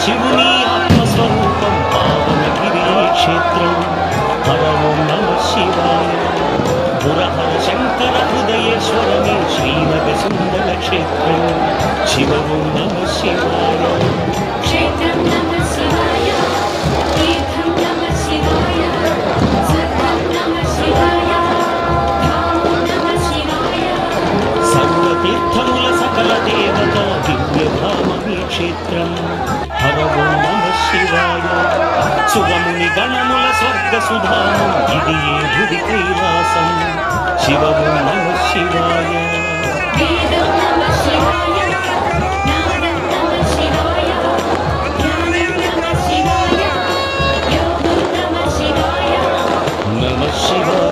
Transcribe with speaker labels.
Speaker 1: శివుని ఆత్మస్వరూపం పావనగిరి క్షేత్రం. హర ఓం నమ శివాయ. పురహర శంకర హృదయేశ్వరమే శ్రీనగ సుందర క్షేత్రం. శివ ఓం నమ శివాయ.
Speaker 2: క్షేత్రం నమ శివాయ, తీర్థం నమ శివాయ, సర్వం నమ శివాయ, ధామం నమ శివాయ.
Speaker 1: సర్వతీర్థముల సకల దేవత దివ్యధామీ క్షేత్రం. హర ఓం నమ శివాయ. సుగముని గణముల స్వర్గ సుధామం ఇది ఏ భువి కైలాసం. శివ ఓం నమ శివాయ.